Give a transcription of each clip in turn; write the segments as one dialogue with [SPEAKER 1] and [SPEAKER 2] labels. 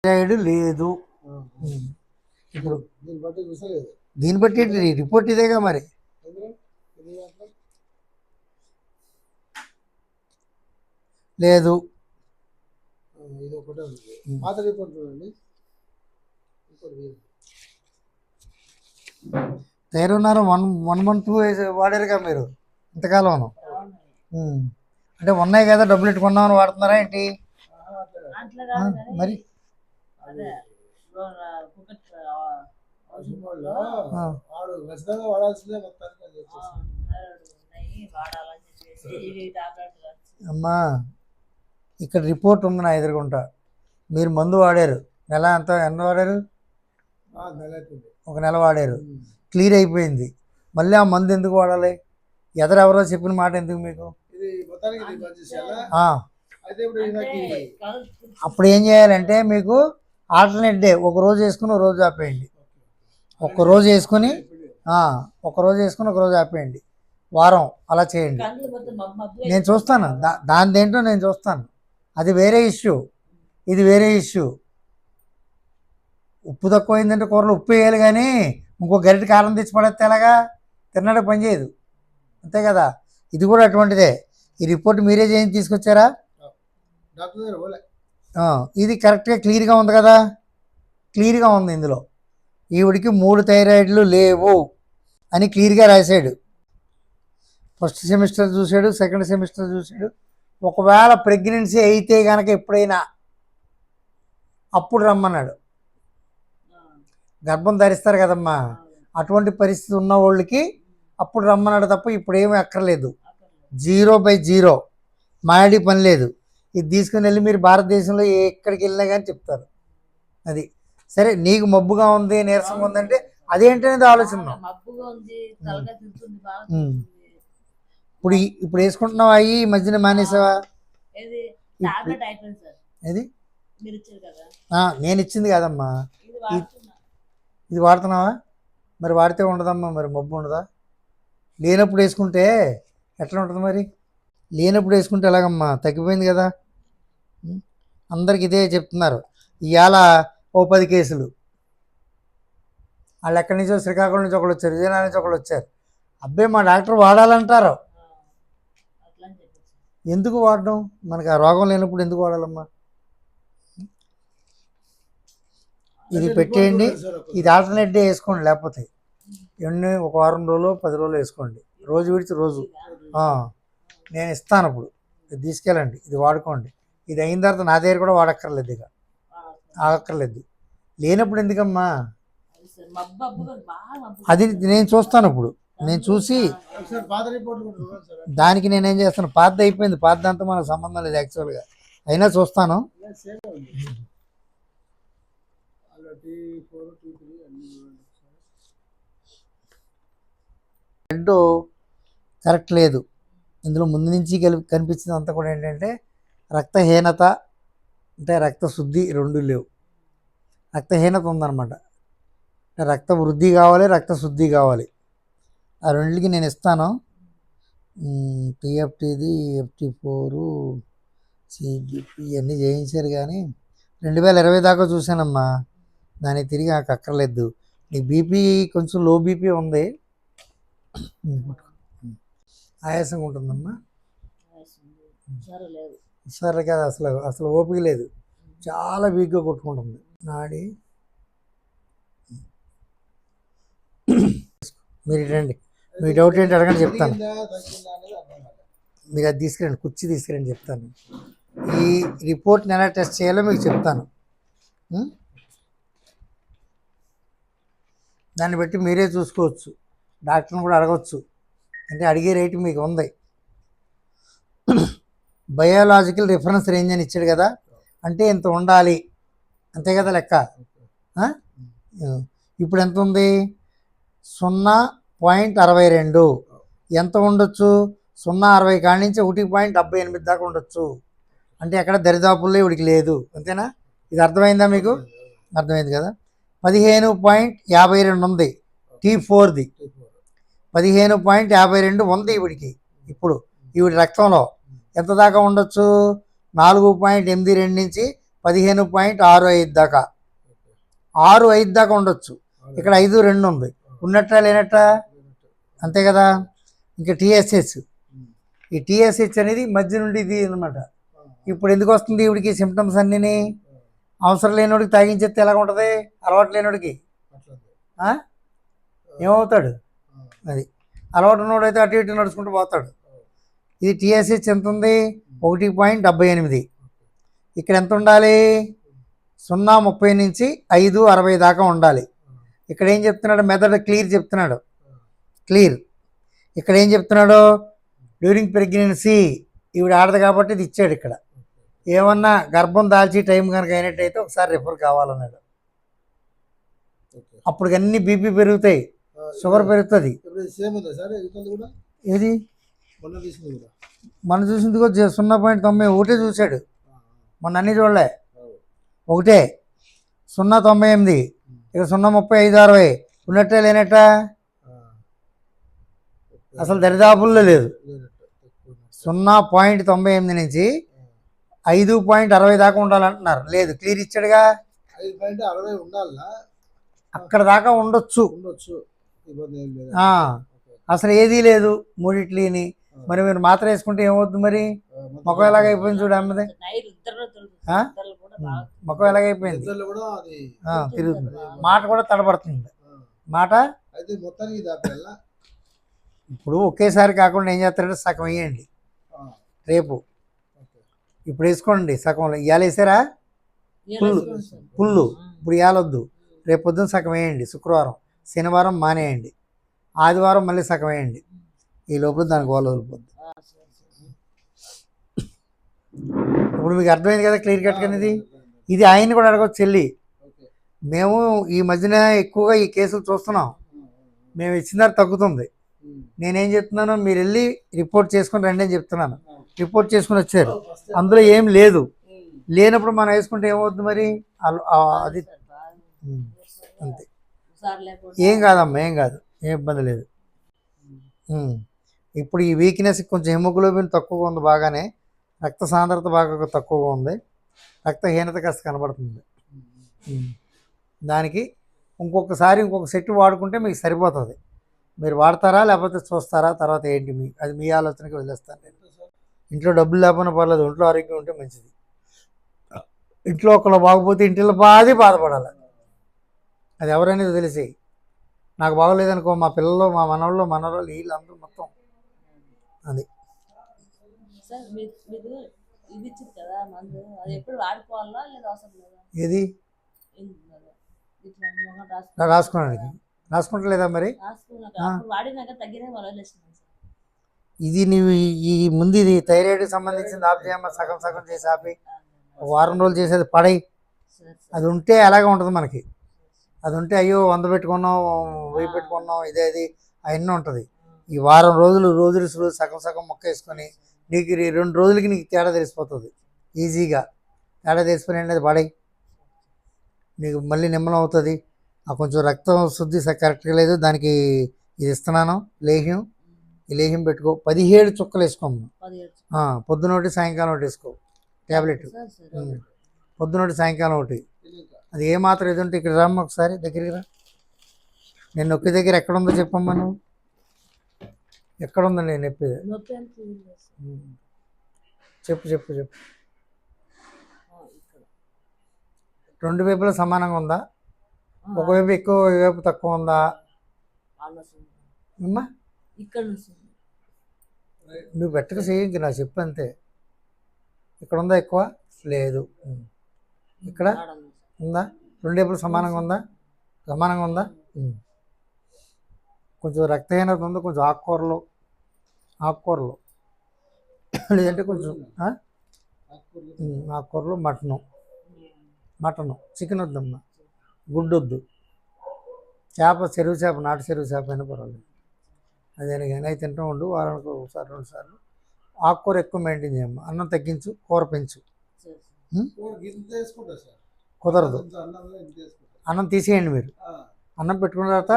[SPEAKER 1] Thyroid లేదు. ఇప్పుడు దీన్ని బట్టి రిపోర్ట్ ఇదేగా మరి. లేదు. థైరోనారం 112 వాడారుగా మీరు ఇంతకాలం. అంటే ఉన్నాయి కదా, డబ్బులు పెట్టుకున్నామని వాడుతున్నారా ఏంటి మరి? అమ్మా, ఇక్కడ రిపోర్ట్ ఉంది నా ఎదురుగుంటా. మీరు మందు వాడారు, ఎంత వాడారు? ఒక నెల వాడారు, క్లియర్ అయిపోయింది. మళ్ళీ ఆ మందు ఎందుకు వాడాలి? ఎవరో చెప్పిన మాట ఎందుకు మీకు? అప్పుడు ఏం చేయాలంటే మీకు ఆల్టర్నేట్ డే, ఒక రోజు వేసుకుని ఒక రోజు ఆపేయండి. ఒక రోజు వేసుకుని ఒక రోజు ఆపేయండి. వారం అలా చేయండి. నేను చూస్తాను దానిదేంటో నేను చూస్తాను. అది వేరే ఇష్యూ, ఇది వేరే ఇష్యూ. ఉప్పు తక్కువైందంటే కూరలో ఉప్పు వేయాలి, కానీ ఇంకో గరిటె కారం తెచ్చి పడేస్తే ఎలాగా? తిన్నాడు పని చేయదు, అంతే కదా. ఇది కూడా అటువంటిదే. ఈ రిపోర్ట్ మీరే చేయించి తీసుకొచ్చారా? ఇది కరెక్ట్గా క్లియర్గా ఉంది కదా, క్లియర్గా ఉంది. ఇందులో ఈవిడికి 3 థైరాయిడ్లు లేవు అని క్లియర్గా రాశాడు. ఫస్ట్ సెమిస్టర్ చూశాడు, సెకండ్ సెమిస్టర్ చూశాడు. ఒకవేళ ప్రెగ్నెన్సీ అయితే కనుక ఎప్పుడైనా అప్పుడు రమ్మన్నాడు. గర్భం ధరిస్తారు కదమ్మా, అటువంటి పరిస్థితి ఉన్న వాళ్ళకి అప్పుడు రమ్మన్నాడు తప్ప ఇప్పుడు ఏమీ అక్కర్లేదు. 0/0 మాడి పని లేదు. ఇది తీసుకుని వెళ్ళి మీరు భారతదేశంలో ఎక్కడికి వెళ్ళినా కానీ చెప్తారు. అది సరే. నీకు మబ్బుగా ఉంది, నీరసంగా ఉందంటే అదేంటనేది ఆలోచిద్దాం. ఇప్పుడు వేసుకుంటున్నావా? ఈ మధ్యన మానేసావా? ఏది నేను ఇచ్చింది కాదమ్మా, ఇది వాడుతున్నావా? మరి వాడితే ఉండదమ్మా, మరి మబ్బు ఉండదా? లేనప్పుడు వేసుకుంటే ఎట్లా ఉంటుంది మరి? లేనప్పుడు వేసుకుంటే ఎలాగమ్మా? తగ్గిపోయింది కదా. అందరికి ఇదే చెప్తున్నారు. ఇవాళ 10 కేసులు. వాళ్ళు ఎక్కడి నుంచో, శ్రీకాకుళం నుంచి ఒకళ్ళు వచ్చారు, విజయనగరం నుంచి ఒకళ్ళు వచ్చారు. అబ్బాయి మా డాక్టర్ వాడాలంటారు. ఎందుకు వాడడం? మనకు ఆ రోగం లేనప్పుడు ఎందుకు వాడాలమ్మా? ఇది పెట్టేయండి, ఇది ఆల్టర్నేట్ డే వేసుకోండి. లేకపోతే ఒక వారం రోజులు 10 రోజులు వేసుకోండి, రోజు విడిచి రోజు. నేను ఇస్తాను అప్పుడు, ఇది తీసుకెళ్ళండి, ఇది వాడుకోండి. ఇది అయిన తర్వాత నా దగ్గర కూడా వాడక్కర్లేదు, ఇక ఆగక్కర్లేదు. లేనప్పుడు ఎందుకమ్మా? అది నేను చూస్తాను. ఇప్పుడు నేను చూసి దానికి నేనేం చేస్తాను, పాత అయిపోయింది, పాత దాంతో మనకు సంబంధం లేదు యాక్చువల్గా, అయినా చూస్తాను. బ్లడ్ కరెక్ట్ లేదు. ఇందులో ముందు నుంచి కనిపించింది అంతా కూడా ఏంటంటే రక్తహీనత, అంటే రక్తశుద్ధి 2 లేవు. రక్తహీనత ఉందన్నమాట. రక్త వృద్ధి కావాలి, రక్తశుద్ధి కావాలి. ఆ రెండింటికి నేను ఇస్తాను. టీఎఫ్టీది, FT4, CGP ఇవన్నీ చేయించారు, కానీ 2020 దాకా చూశానమ్మా. దానికి తిరిగి నాకు అక్కర్లేదు. నీకు బీపీ కొంచెం లో బీపీ ఉంది, ఆయాసంగా ఉంటుందమ్మా. సరే కదా, అసలు ఓపిక లేదు, చాలా వీక్గా కొట్టుకుంటుంది నాడి. మీరు రండి, మీ డౌట్ ఏంటి అడగండి, చెప్తాను. మీరు అది తీసుకురండి, కుర్చీ తీసుకురండి, చెప్తాను. ఈ రిపోర్ట్ని ఎలా టెస్ట్ చేయాలో మీకు చెప్తాను. దాన్ని బట్టి మీరే చూసుకోవచ్చు, డాక్టర్ని కూడా అడగవచ్చు. అంటే అడిగే రేటు మీకు ఉంది. బయోలాజికల్ రిఫరెన్స్ రేంజ్ అని ఇచ్చాడు కదా, అంటే ఇంత ఉండాలి, అంతే కదా లెక్క. ఇప్పుడు ఎంత ఉంది? 0.62. ఎంత ఉండొచ్చు? 0.60 కాడి నుంచి 1.78 దాకా ఉండొచ్చు. అంటే ఎక్కడ దరిదాపుల్లో ఇవిడికి లేదు, అంతేనా? ఇది అర్థమైందా మీకు? అర్థమైంది కదా. 15.52 ఉంది T4ది. 15.52 ఉంది ఈవిడికి. ఇప్పుడు ఈవిడి రక్తంలో ఎంత దాకా ఉండొచ్చు? 4.82 నుంచి 15.65 దాకా 6.5 దాకా ఉండొచ్చు. ఇక్కడ 5.2 ఉంది. ఉన్నట్ట లేనట్ట అంతే కదా. ఇంకా టీఎస్హెచ్, ఈ టీఎస్హెచ్ అనేది మధ్య నుండి ఇది అనమాట. ఇప్పుడు ఎందుకు వస్తుంది ఇవిడికి సిమ్టమ్స్ అన్నీ? అవసరం లేనివాడికి తాగించేస్తే ఎలాగ ఉంటుంది? అలవాటు లేనివాడికి ఏమవుతాడు? అది అలవాటు ఉన్నవాడైతే అటు ఇటు నడుచుకుంటూ పోతాడు. ఇది టీఎస్హెచ్ ఎంత ఉంది? 1.78. ఇక్కడ ఎంత ఉండాలి? 0.30 నుంచి 5.60 దాకా ఉండాలి. ఇక్కడ ఏం చెప్తున్నాడు? మెథడ్ క్లియర్ చెప్తున్నాడు. క్లియర్. ఇక్కడ ఏం చెప్తున్నాడు? డ్యూరింగ్ ప్రెగ్నెన్సీ ఈవిడ ఆడదు కాబట్టి ఇది ఇచ్చాడు. ఇక్కడ ఏమన్నా గర్భం దాల్చి టైం కనుక అయినట్టయితే ఒకసారి రిఫర్ కావాలన్నాడు. అప్పుడు అన్ని బీపీ పెరుగుతాయి, షుగర్ పెరుగుతుంది. ఏది మనం చూసింది 0.90 ఒకటే చూశాడు. మొన్న అన్నీ చూడలే, ఒకటే 0.98. ఇక 0.30, 5.60 ఉన్నట్టే లేనట్ట? అసలు దరిదాపుల్లో లేదు. 0.98 నుంచి 5.60 దాకా ఉండాలంటున్నారు. లేదు, క్లియర్ ఇచ్చాడుగా. 5.60 ఉండాలా? అక్కడ దాకా ఉండొచ్చు. అసలు ఏదీ లేదు మూడిట్లీని. మరి మీరు మాత్ర వేసుకుంటే ఏమవుతుంది? మరి మొఖం ఎలాగైపోయింది చూడు అమ్మది. మొఖం ఎలాగైపోయింది, తిరుగుతుంది. మాట కూడా తడబడుతుంది. మాట ఇప్పుడు ఒకేసారి కాకుండా ఏం చేస్తారంటే సగం వేయండి రేపు. ఇప్పుడు వేసుకోండి సగంలో. ఇవాళ వేసారా పుల్లు, ఇప్పుడు ఇవాళొద్దు, రేపు పొద్దున్న సగం వేయండి. శుక్రవారం, శనివారం మానేయండి, ఆదివారం మళ్ళీ సగం వేయండి. ఈ లోపల దానికి గోల వదిలిపోద్ది. ఇప్పుడు మీకు అర్థమైంది కదా క్లియర్ కట్ అనేది. ఇది ఆయన్ని కూడా అడగవచ్చు. చెల్లి, మేము ఈ మధ్యన ఎక్కువగా ఈ కేసులు చూస్తున్నాం, మేము ఇచ్చిన తగ్గుతుంది. నేనేం చెప్తున్నాను, మీరు వెళ్ళి రిపోర్ట్ చేసుకుని రండి అని చెప్తున్నాను. రిపోర్ట్ చేసుకుని వచ్చారు, అందులో ఏం లేదు. లేనప్పుడు మనం వేసుకుంటే ఏమవుతుంది మరి? అది అంతే, ఏం కాదమ్మా, ఏం కాదు, ఏం ఇబ్బంది లేదు. ఇప్పుడు ఈ వీక్నెస్ కొంచెం హిమోగ్లోబిన్ తక్కువగా ఉంది, బాగానే రక్త సాంద్రత బాగా తక్కువగా ఉంది, రక్తహీనత కాస్త కనబడుతుంది. దానికి ఇంకొక సెట్ వాడుకుంటే మీకు సరిపోతుంది. మీరు వాడతారా లేకపోతే చూస్తారా తర్వాత ఏంటి అది మీ ఆలోచనకి వదిలేస్తాను నేను. ఇంట్లో డబ్బులు లేకపోయినా పర్లేదు, ఇంట్లో ఆరోగ్యం ఉంటే మంచిది. ఇంట్లో ఒకళ్ళు బాగపోతే ఇంటిలో బాధపడాలి. అది ఎవరనేది తెలిసి. నాకు బాగోలేదనుకో, మా పిల్లలు, మా మనవాళ్ళు వీళ్ళందరూ మొత్తం అది. ఏది రాసుకుంటలేదా మరి? ఇది నువ్వు ఈ ముందు ఇది థైరాయిడ్కి సంబంధించింది ఆఫ్ చేయమ్మా. సగం చేసి ఆపి ఒక వారం రోజులు చేసేది పడై. అది ఉంటే అలాగే ఉంటుంది మనకి. అది ఉంటే అయ్యో 100 పెట్టుకున్నాం, 1000 పెట్టుకున్నాం, ఇదేది అవన్నీ ఉంటుంది. ఈ వారం రోజులు సగం మొక్క వేసుకొని నీకు 2 రోజులకి నీకు తేడా తెలిసిపోతుంది. ఈజీగా తేడా తెలిసిపోయి అనేది పడై, నీకు మళ్ళీ నిమ్మలం అవుతుంది. కొంచెం రక్తం శుద్ధి కరెక్ట్గా లేదు, దానికి ఇది ఇస్తున్నాను లేహ్యం. ఈ లేహ్యం పెట్టుకో, 17 చుక్కలు వేసుకోమ్మా. పొద్దునొకటి సాయంకాలం ఒకటి వేసుకో ట్యాబ్లెట్. పొద్దునొకటి సాయంకాలం ఒకటి. అది ఏమాత్రం ఇది ఉంటే ఇక్కడ రామ్మ ఒకసారి దగ్గరికి రా. నేను నొక్కి దగ్గర ఎక్కడుందో చెప్పమ్మా. నువ్వు ఎక్కడుందో నేను నొప్పి చెప్పు. రెండు వైపులా సమానంగా ఉందా? ఒకవైపు ఎక్కువ, ఒకవైపు తక్కువ ఉందా? అమ్మా నువ్వు బెట్టగా చేయించి నాకు చెప్పు అంతే. ఇక్కడ ఉందా? ఎక్కువ లేదు. ఇక్కడ ఉందా? రెండు వైపులు సమానంగా ఉందా? కొంచెం రక్తహీనత ఉంది. కొంచెం ఆకుకూరలు లేదంటే కొంచెం ఆకుకూరలు, మటను, చికెన్ వద్దమ్మా, గుడ్డు వద్దు, చెరువు చేప, నాటు చెరువు చేప అయినా పర్వాలేదు. అదే కానీ అవి తింటూ ఉండు. వారానికి ఒకసారి 2 సార్లు. ఆకుకూర ఎక్కువ మెయింటైన్ చేయమ్మా. అన్నం తగ్గించు, కూర పెంచు. కుదరదు, అన్నం తీసేయండి మీరు. అన్నం పెట్టుకున్న తర్వాత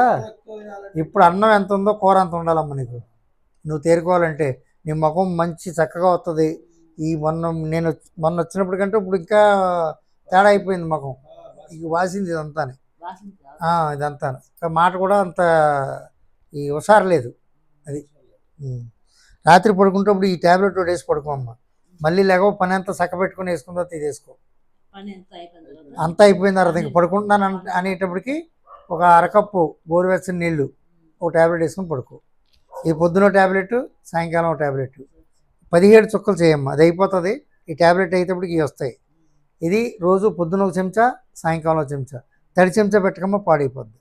[SPEAKER 1] ఇప్పుడు అన్నం ఎంత ఉందో కూర అంత ఉండాలమ్మా నీకు. నువ్వు తేరుకోవాలంటే నీ ముఖం మంచి చక్కగా వస్తుంది. ఈ మొన్న వచ్చినప్పటికంటే ఇప్పుడు ఇంకా తేడా అయిపోయింది ముఖం. ఇక వాసింది ఇదంతానే. ఇదంతా మాట కూడా అంత ఈ హుషారు లేదు. అది రాత్రి పడుకుంటప్పుడు ఈ ట్యాబ్లెట్ ఒకటి వేసి పడుకోమ్మా. మళ్ళీ లేకో పని అంతా చక్క పెట్టుకుని వేసుకున్న తర్వాత ఇది వేసుకో. అంతా అయిపోయిన తర్వాత ఇంక పడుకుంటున్నాను అనేటప్పటికి ఒక అరకప్పు గోరువెచ్చని నీళ్ళు ఒక ట్యాబ్లెట్ వేసుకుని పడుకో. ఈ పొద్దున ట్యాబ్లెట్, సాయంకాలం ఒక ట్యాబ్లెట్, 17 చుక్కలు చేయమ్మా. అది అయిపోతుంది. ఈ ట్యాబ్లెట్ అయ్యేటప్పటికి ఇవి వస్తాయి. ఇది రోజు పొద్దున ఒక చెంచా, సాయంకాలం ఒక చెంచా. తడి చెంచా పెట్టకమ్మా, పాడైపోద్ది.